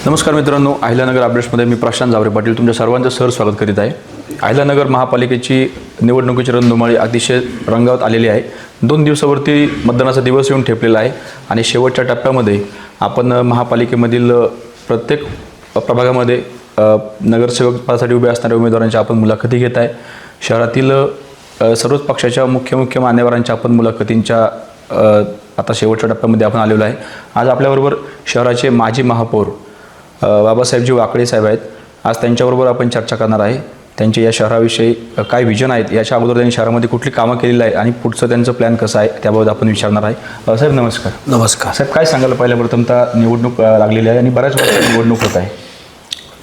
नमस्कार मित्रांनो, अहिल्यानगर अपडेट्समध्ये मी प्रशांत जावरे पाटील तुमच्या सर्वांचं सहर्ष स्वागत करीत आहे. अहिल्यानगर महापालिकेची निवडणुकीची रणधुमाळी अतिशय रंगावत आलेली आहे. 2 दिवसावरती मतदानाचा दिवस येऊन ठेपलेला आहे आणि शेवटच्या टप्प्यामध्ये आपण महापालिकेमधील प्रत्येक प्रभागामध्ये नगरसेवक पदासाठी उभे असणाऱ्या उमेदवारांच्या आपण मुलाखती घेत आहे. शहरातील सर्वच पक्षाच्या मुख्य मान्यवरांच्या आपण मुलाखतींच्या आता शेवटच्या टप्प्यामध्ये आपण आलेलो आहे. आज आपल्याबरोबर शहराचे माजी महापौर बाबासाहेबजी वाकळे साहेब आहेत. आज त्यांच्याबरोबर आपण चर्चा करणार आहे. त्यांचे या शहराविषयी काय विजन आहेत, याच्या अगोदर त्यांनी शहरामध्ये कुठली कामं केलेली आहेत आणि पुढचं त्यांचं प्लॅन कसं आहे त्याबाबत आपण विचारणार आहे. साहेब नमस्कार. नमस्कार साहेब, काय सांगायला पहिल्या प्रथमतः निवडणूक लागलेली आहे आणि बऱ्याच वर्षात निवडणूक होत आहे.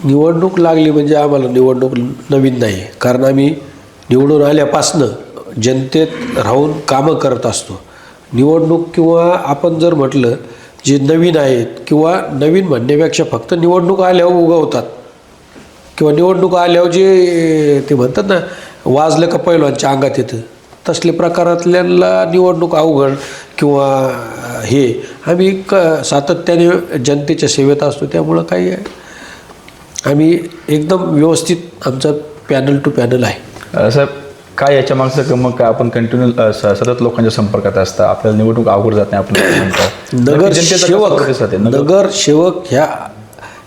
निवडणूक लागली म्हणजे आम्हाला निवडणूक नवीन नाही, कारण आम्ही निवडून आल्यापासनं जनतेत राहून कामं करत असतो. निवडणूक किंवा आपण जर म्हटलं जे नवीन आहेत किंवा नवीन म्हणण्यापेक्षा फक्त निवडणूक आल्यावर उगवतात किंवा निवडणूक आल्यावर जे ते म्हणतात ना, वाजलं का पैलवानच्या अंगात येतं, तसले प्रकारातल्याला निवडणूक अवघड किंवा हे आम्ही सातत्याने जनतेच्या सेवेत असतो. त्यामुळं काही आम्ही एकदम व्यवस्थित आमचा पॅनल टू पॅनल आहे. साहेब, काय याच्या मागचं मग काय आपण कंटिन्यू सतत लोकांच्या संपर्कात असता, आपल्याला निवडणूक अवघड जात नाही आपल्याला. नगरसेवक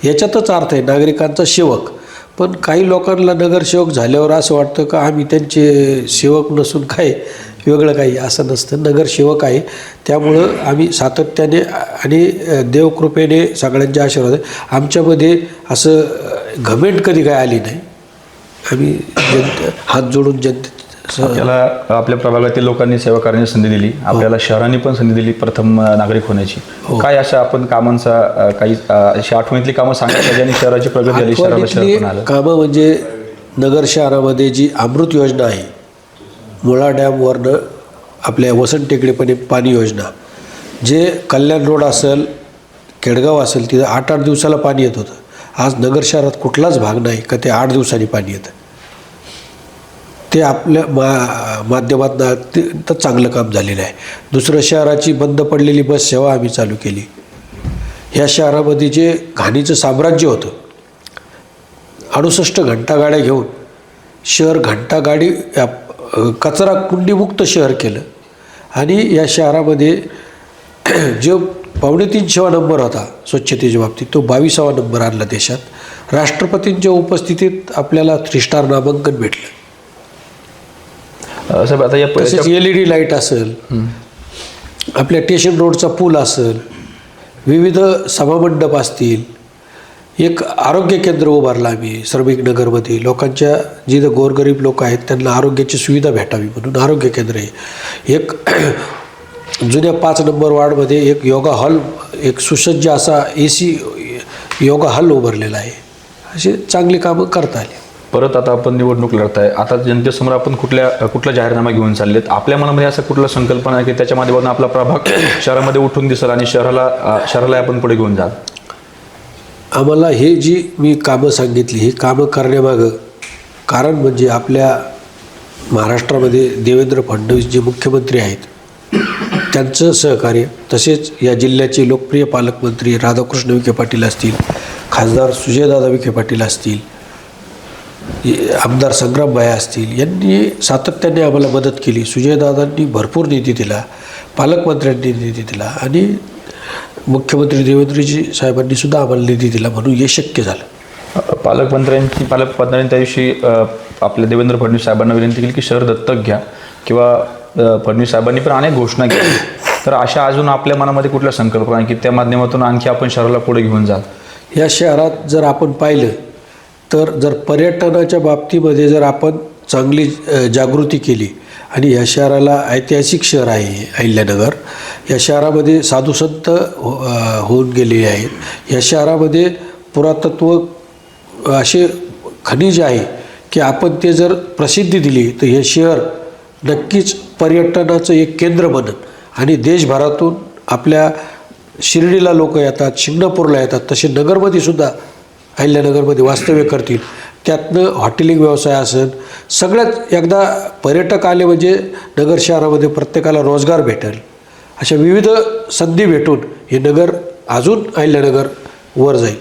ह्याच्यातच अर्थ आहे नागरिकांचा सेवक. पण काही लोकांना नगरसेवक झाल्यावर असं वाटतं का आम्ही त्यांचे सेवक नसून काय वेगळं काही, असं नसतं. नगरसेवक आहे, त्यामुळं आम्ही सातत्याने आणि देवकृपेने सगळ्यांच्या आशीर्वाद आमच्यामध्ये असं घमेंट कधी काय आली नाही. आम्ही हात जोडून आपल्याला आपल्या प्रभागातील लोकांनी सेवा करण्याची संधी दिली, आपल्याला शहरांनी पण संधी दिली प्रथम नागरिक होण्याची. काय अशा आपण कामांचा काही अशी आठवणीतली कामं सांगायची ज्यांनी शहराची प्रगती झाली, शहराला शहर पण आलं? कामं म्हणजे नगर शहरामध्ये जी अमृत योजना आहे, मुळा डॅमवरनं आपल्या वसंत टेकडीपणे पाणी योजना, जे कल्याण रोड असेल, केडगाव असेल, तिथं 8-8 दिवसाला पाणी येत होतं. आज नगर शहरात कुठलाच भाग नाही का ते 8 दिवसांनी पाणी येतं. ते आपल्या माध्यमातून तर चांगलं काम झालेलं आहे. दुसरं, शहराची बंद पडलेली बस सेवा आम्ही चालू केली. ह्या शहरामध्ये जे घाणीचं साम्राज्य होतं, 68 घंटागाड्या घेऊन शहर घंटागाडी कचरा कुंडीमुक्त शहर केलं. आणि या शहरामध्ये जो 3.5 नंबर होता स्वच्छतेच्या बाबतीत, तो 22वा नंबर आणला देशात. राष्ट्रपतींच्या उपस्थितीत आपल्याला 3 स्टार नामांकन भेटलं. साहेब, आता या तसेच LED लाईट असेल, आपल्या स्टेशन रोडचा पूल असेल, विविध सभामंडप असतील, एक आरोग्य केंद्र उभारलं आम्ही श्रमिक नगरमध्ये. लोकांच्या जिथं गोरगरीब लोक आहेत त्यांना आरोग्याची सुविधा भेटावी म्हणून आरोग्य केंद्र आहे. एक जुन्या 5 नंबर वार्डमध्ये एक योगा हॉल, एक सुसज्ज असा AC योगा हॉल उभारलेला आहे. अशी चांगली कामं करता आली. परत आता आपण निवडणूक लढताय, आता जनतेसमोर आपण कुठला जाहीरनामा घेऊन चाललेत? आपल्या मनामध्ये असं कुठला संकल्पना आहे की त्याच्या माध्यमातून आपला प्रभाग शहरामध्ये उठून दिसेल आणि शहराला आपण पुढे घेऊन जाल? आम्हाला हे जी मी कामं सांगितली, ही कामं करण्यामागं कारण म्हणजे आपल्या महाराष्ट्रामध्ये देवेंद्र फडणवीस जे मुख्यमंत्री आहेत त्यांचं सहकार्य, तसेच या जिल्ह्याचे लोकप्रिय पालकमंत्री राधाकृष्ण विखे पाटील असतील, खासदार सुजयदादा विखे पाटील असतील, आमदार संग्रामभाई असतील, यांनी सातत्याने आम्हाला मदत केली. सुजयदादांनी भरपूर निधी दिला, पालकमंत्र्यांनी निधी दिला आणि मुख्यमंत्री देवेंद्रजी साहेबांनी सुद्धा आम्हाला निधी दिला, म्हणून हे शक्य झालं. पालकमंत्र्यांनी त्या दिवशी आपल्या देवेंद्र फडणवीस साहेबांना विनंती केली की शहर दत्तक घ्या, किंवा फडणवीस साहेबांनी पण अनेक घोषणा केल्या. तर अशा अजून आपल्या मनामध्ये कुठल्या संकल्पना आहे की त्या माध्यमातून आणखी आपण शहराला पुढे घेऊन जाल? या शहरात जर आपण पाहिलं तर जर पर्यटनाच्या बाबतीमध्ये जर आपण चांगली जागृती केली, आणि या शहराला ऐतिहासिक शहर आहे अहिल्यानगर, या शहरामध्ये साधुसंत होऊन गेलेले आहेत. या शहरामध्ये पुरातत्व असे खनिज आहे की आपण ते जर प्रसिद्धी दिली तर हे शहर नक्कीच पर्यटनाचं एक केंद्र बनन. आणि देशभरातून आपल्या शिर्डीला लोक येतात, शिंगणापूरला येतात, तसे नगरमध्ये सुद्धा अहिल्यानगरमध्ये वास्तव्य करतील. त्यातनं हॉटेलिंग व्यवसाय असेल, सगळ्यात एकदा पर्यटक आले म्हणजे नगर शहरामध्ये प्रत्येकाला रोजगार भेटेल. अशा विविध संधी भेटून हे नगर अजून अहिल्यानगर वर जाईल.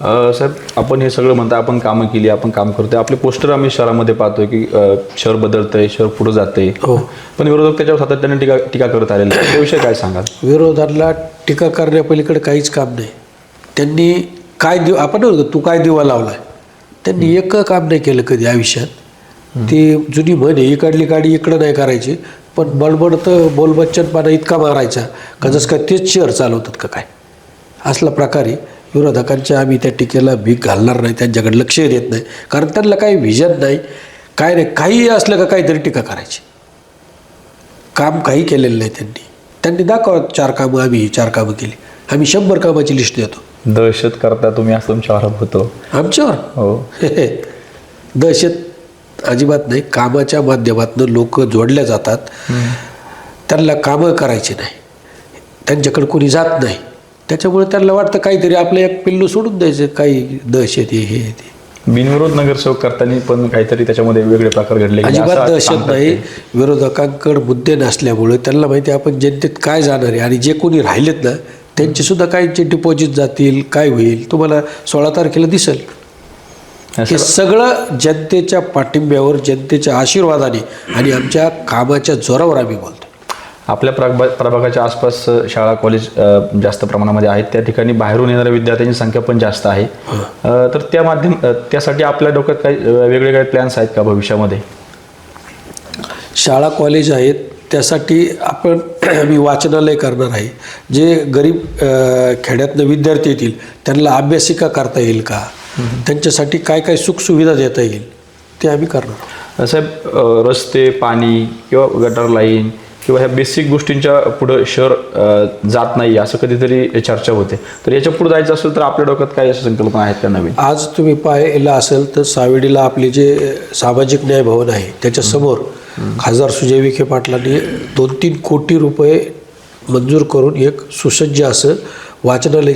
साहेब, आपण हे सगळं म्हणता, आपण कामं केली, आपण काम करतोय, आपले पोस्टर आम्ही शहरामध्ये पाहतोय की शहर बदलतंय, शहर पुढे जाते. हो. पण विरोधक त्याच्यावर सातत्याने टीका करत आलेले आहेत. त्याविषयी काय सांगाल? विरोधाला टीका करण्यापलीकडे काहीच काम नाही. त्यांनी काय आपण म्हणतो तू काय दिवा लावलाय, त्यांनी एक काम नाही केलं कधी आयुष्यात. ती जुनी म्हण आहे, इकडली गाडी इकडं नाही करायची, पण बडबड तर बोलबच्चनपणा इतका मारायचा का जसं काय तेच शहर चालवतात का काय, असला प्रकारे विरोधकांच्या आम्ही त्या टीकेला भीक घालणार नाही, त्यांच्याकडे लक्ष देत नाही. कारण त्यांना काही व्हिजन नाही, काय नाही. काहीही असलं का काहीतरी टीका करायची. काम काही केलेलं नाही त्यांनी दाखवा 4 कामं, आम्ही 4 कामं केली, आम्ही 100 कामाची लिस्ट देतो. दहशत करता तुम्ही असं तुमच्यावर आरोप होतो. आमच्यावर हो. दहशत अजिबात नाही. कामाच्या माध्यमातून लोक जोडल्या जातात. त्यांना कामं करायची नाही, त्यांच्याकडे कोणी जात नाही, त्याच्यामुळे त्यांना वाटतं काहीतरी आपलं एक पिल्लू सोडून द्यायचं, काही दहशत हे ते. बिनविरोध नगरसेवक करताना पण काहीतरी त्याच्यामध्ये वेगळे प्रकार घडले. अजिबात दहशत नाही. विरोधकांकडे मुद्दे नसल्यामुळे त्यांना माहिती आपण जनतेत काय जाणार आहे, आणि जे कोणी राहिलेत ना त्यांचे सुद्धा काहींचे डिपॉझिट जातील, काय होईल तुम्हाला 16 तारखेला दिसेल. हे सगळं जनतेच्या पाठिंब्यावर, जनतेच्या आशीर्वादाने आणि आमच्या कामाच्या जोरावर आम्ही बोलतो. आपल्या प्रभागाच्या आसपास शाळा कॉलेज जास्त प्रमाणामध्ये आहेत, त्या ठिकाणी बाहेरून येणाऱ्या विद्यार्थ्यांची संख्या पण जास्त आहे. तर त्यासाठी आपल्या डोक्यात काही वेगळे काही प्लॅन्स आहेत का भविष्यामध्ये? शाळा कॉलेज आहेत, त्यासाठी आम्ही वाचनालय करणार आहे. जे गरीब खेड्यातनं विद्यार्थी येतील त्यांना अभ्यासिका करता येईल का, त्यांच्यासाठी काय काय सुखसुविधा देता येईल ते आम्ही करणार. साहेब, रस्ते, पाणी किंवा गटर लाईन किंवा ह्या बेसिक गोष्टींच्या पुढं शहर जात नाही असं कधीतरी चर्चा होते. तर याच्या पुढे जायचं असेल तर आपल्या डोक्यात काय अशा संकल्पना आहेत का नवीन? आज तुम्ही पाहिलं असेल तर सावेडीला आपले जे सामाजिक न्याय भवन आहे त्याच्यासमोर खासदार सुजय विखे पाटलांनी 2-3 कोटी रुपये मंजूर करून एक सुसज्ज असं वाचनालय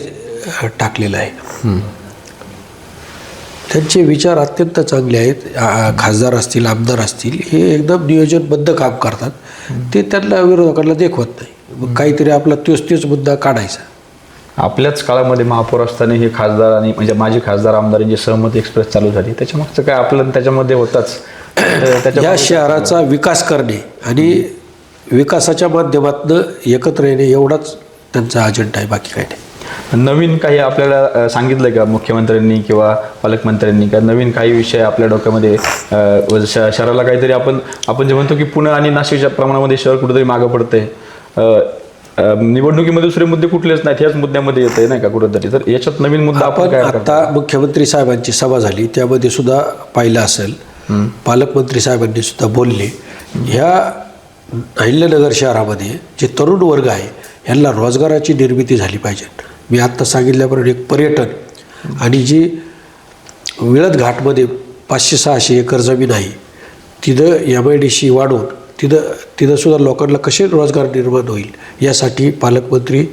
टाकलेलं आहे. त्यांचे विचार अत्यंत चांगले आहेत. खासदार असतील, आमदार असतील, हे एकदम नियोजनबद्ध काम करतात. ते त्यांना विरोधकांना देखवत नाही. मग काहीतरी आपला तोच मुद्दा काढायचा. आपल्याच काळामध्ये महापौर असताना हे खासदार आणि म्हणजे माजी खासदार आमदारांची सहमती एक्सप्रेस चालू झाली, त्याच्यामागचं काय आपलं त्याच्यामध्ये होताच. या शहराचा विकास करणे आणि विकासाच्या माध्यमातून एकत्र येणे एवढाच त्यांचा अजेंडा आहे, बाकी काय नाही. नवीन काही आपल्याला सांगितलं का मुख्यमंत्र्यांनी किंवा पालकमंत्र्यांनी का नवीन काही विषय आपल्या डोक्यामध्ये शहराला काहीतरी आपण जे म्हणतो की पुणे आणि नाशिकच्या प्रमाणामध्ये शहर कुठेतरी मागं पडतंय, निवडणुकीमध्ये दुसरे मुद्दे कुठलेच नाहीत, ह्याच मुद्द्यामध्ये येत आहे नाही का कुठेतरी. तर याच्यात नवीन मुद्दा आपण काय आता मुख्यमंत्री साहेबांची सभा झाली त्यामध्ये सुद्धा पाहिलं असेल, पालकमंत्री साहेबांनी सुद्धा बोलले. ह्या अहिल्यानगर शहरामध्ये जे तरुण वर्ग आहे ह्यांना रोजगाराची निर्मिती झाली पाहिजे. मी आत्ता सांगितल्याप्रमाणे एक पर्यटन आणि जी विळद घाटमध्ये 500-600 एकर जमीन आहे तिथं MIDC वाढवून तिथं सुद्धा लोकांना कसे रोजगार निर्माण होईल यासाठी पालकमंत्री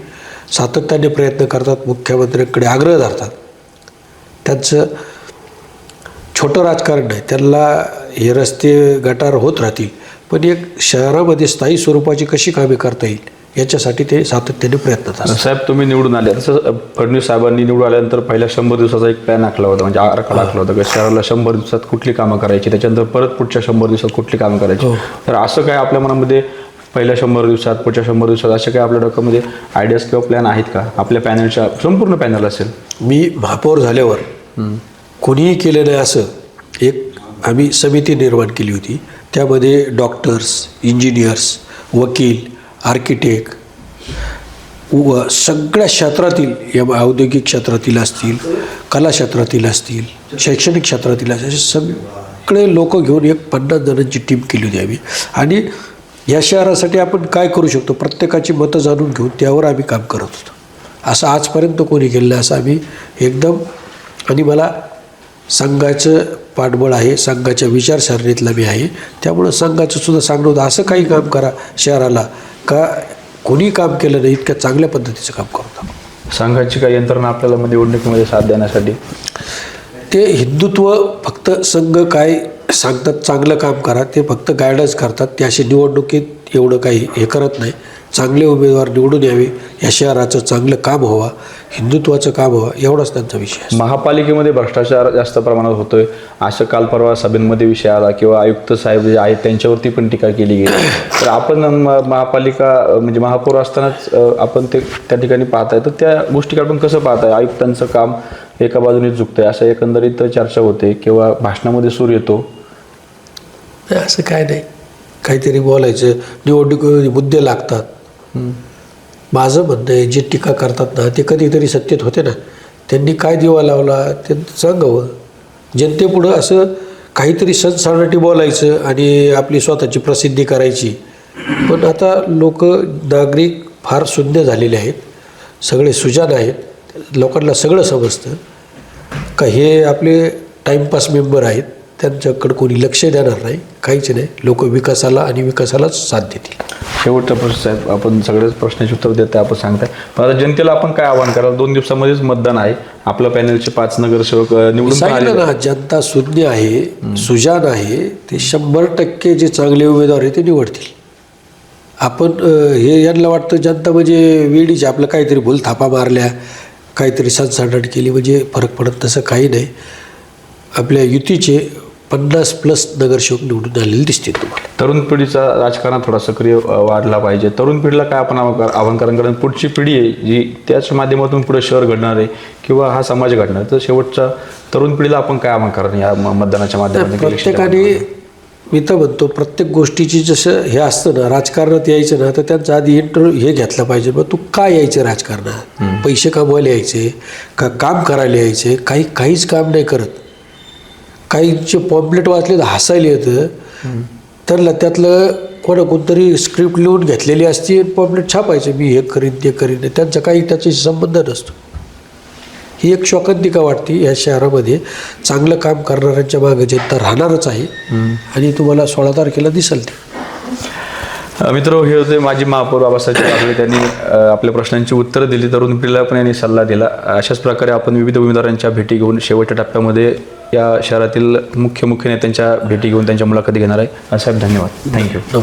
सातत्याने प्रयत्न करतात, मुख्यमंत्र्यांकडे आग्रह धरतात. त्यांचं छोटं राजकारण नाही, त्यांना हे रस्ते गटार होत राहतील, पण एक शहरामध्ये स्थायी स्वरूपाची कशी कामे करता येईल याच्यासाठी ते सातत्याने प्रयत्न करतात. साहेब, तुम्ही निवडून आले तसं फडणवीस साहेबांनी निवडून आल्यानंतर पहिल्या 100 दिवसाचा एक प्लॅन आखला होता, म्हणजे आराखडा आखला होता की शहराला 100 दिवसात कुठली कामं करायची, त्याच्यानंतर परत पुढच्या 100 दिवसात कुठली कामं करायची. तर असं काय आपल्या मनामध्ये पहिल्या 100 दिवसात, पुढच्या 100 दिवसात असे काय आपल्या डोक्यामध्ये आयडियाज किंवा प्लॅन आहेत का आपल्या पॅनलच्या, संपूर्ण पॅनल असेल? मी महापौर झाल्यावर कोणीही केलं नाही असं एक आम्ही समिती निर्माण केली होती. त्यामध्ये डॉक्टर्स, इंजिनियर्स, वकील, आर्किटेक्ट, सगळ्या क्षेत्रातील, औद्योगिक क्षेत्रातील असतील, कला क्षेत्रातील असतील, शैक्षणिक क्षेत्रातील असतील, असे सगळे लोक घेऊन एक 50 जणांची टीम केली होती आम्ही. आणि या शहरासाठी आपण काय करू शकतो प्रत्येकाची मतं जाणून घेऊन त्यावर आम्ही काम करत होतो. असं आजपर्यंत कोणी केलं नाही, असं आम्ही एकदम. आणि मला संघाचं पाठबळ आहे, संघाच्या विचारसरणीतला मी आहे, त्यामुळं संघाचं सुद्धा सांगणं होतं असं काही काम करा शहराला का कोणी काम केलं नाही, इतक्या चांगल्या पद्धतीचं काम करतो. संघाची काही यंत्रणा आपल्याला निवडणुकीमध्ये साथ देण्यासाठी ते हिंदुत्व फक्त संघ काय सांगतात चांगलं काम करा ते फक्त गायडन्स करतात, ते अशी निवडणुकीत एवढं काही हे करत नाही. चांगले उमेदवार निवडून यावे, या शहराचं चांगलं काम व्हावं, हिंदुत्वाचं काम व्हावं, एवढाच त्यांचा विषय आहे. महापालिकेमध्ये भ्रष्टाचार जास्त प्रमाणात होतोय असं काल परवा सभेमध्ये विषय आला किंवा आयुक्त साहेब जे आहेत त्यांच्यावरती पण टीका केली गेली. तर आपण महापालिका म्हणजे महापौर असतानाच आपण ते त्या ठिकाणी पाहताय, तर त्या गोष्टीकडे आपण कसं पाहताय? आयुक्तांचं काम एका बाजूने चुकतंय असं एकंदरीत चर्चा होते किंवा भाषणामध्ये सूर येतो. नाही, असं काय नाही, काहीतरी बोलायचं, निवडणुकीमध्ये मुद्दे लागतात. माझं म्हणणं आहे, जे टीका करतात ना ते कधीतरी सत्तेत होते ना, त्यांनी काय दिवा लावला ते सांगावं. जनतेपुढं असं काहीतरी सणसणाटी बोलायचं आणि आपली स्वतःची प्रसिद्धी करायची. पण आता नागरिक फार शून्य झालेले आहेत, सगळे सुजाण आहेत, लोकांना सगळं समजतं का हे आपले टाईमपास मेंबर आहेत, त्यांच्याकडे कोणी लक्ष देणार नाही, काहीच नाही. लोक विकासालाच साथ देतील. शेवटचा प्रश्न साहेब, आपण सगळ्याच प्रश्नाचे उत्तर देताय, आपण सांगताय, पण आता जनतेला आपण काय आवाहन कराल? 2 दिवसामध्येच मतदान आहे, आपल्या पॅनलचे 5 नगरसेवक निवडून सांगितलं ना, जनता शून्य आहे, सुजाण आहे, ते 100% जे चांगले उमेदवार आहे ते निवडतील. आपण हे यांना वाटतं जनता म्हणजे वेळीच आपलं काहीतरी भूल थापा मारल्या, काहीतरी सनसनाट केली म्हणजे फरक पडत, तसं काही नाही. आपल्या युतीचे 50+ नगरसेवक निवडून आलेले दिसतील तुम्हाला. तरुण पिढीचा राजकारणात थोडा सक्रिय वाढला पाहिजे. तरुण पिढीला काय आपण आवाहन कराल? कारण पुढची पिढी आहे जी त्याच माध्यमातून पुढे शहर घडणार आहे किंवा हा समाज घडणार, तर शेवटच्या तरुण पिढीला आपण काय आवाहन कराल या मतदानाच्या माध्यमातून? प्रत्येकाने, मी तर म्हणतो, प्रत्येक गोष्टीची जसं हे असतं ना, राजकारणात यायचं ना, तर त्यांचा आधी हे घेतला पाहिजे, मग तू काय यायचं राजकारणात? पैसे कमवायला यायचे का काम करायला यायचे? काहीच काम नाही करत. काहीचे पॉम्पलेट वाचले तर हसायला येतं, तर त्यातलं कोणतरी स्क्रिप्ट लिहून घेतलेली असते, पॉम्पलेट छापायचे, मी हे करीन ते करीन, त्यांचा काही त्याच्याशी संबंध नसतो. ही एक शोकांतिका वाटते. या शहरामध्ये चांगलं काम करणाऱ्यांच्या मागे जनता राहणारच आहे आणि तुम्हाला 16 तारखेला दिसेल ते. मित्र, हे होते माजी महापौर बाबासाहेब कांबळे. त्यांनी आपल्या प्रश्नांची उत्तरं दिली, तरुण पिढीला पण यांनी सल्ला दिला. अशाच प्रकारे आपण विविध उमेदवारांच्या भेटी घेऊन शेवटच्या टप्प्यामध्ये या शहरातील मुख्य नेत्यांच्या भेटी घेऊन त्यांच्या मुलाखती घेणार आहे. साहेब, धन्यवाद. थँक्यू. नमस्कार.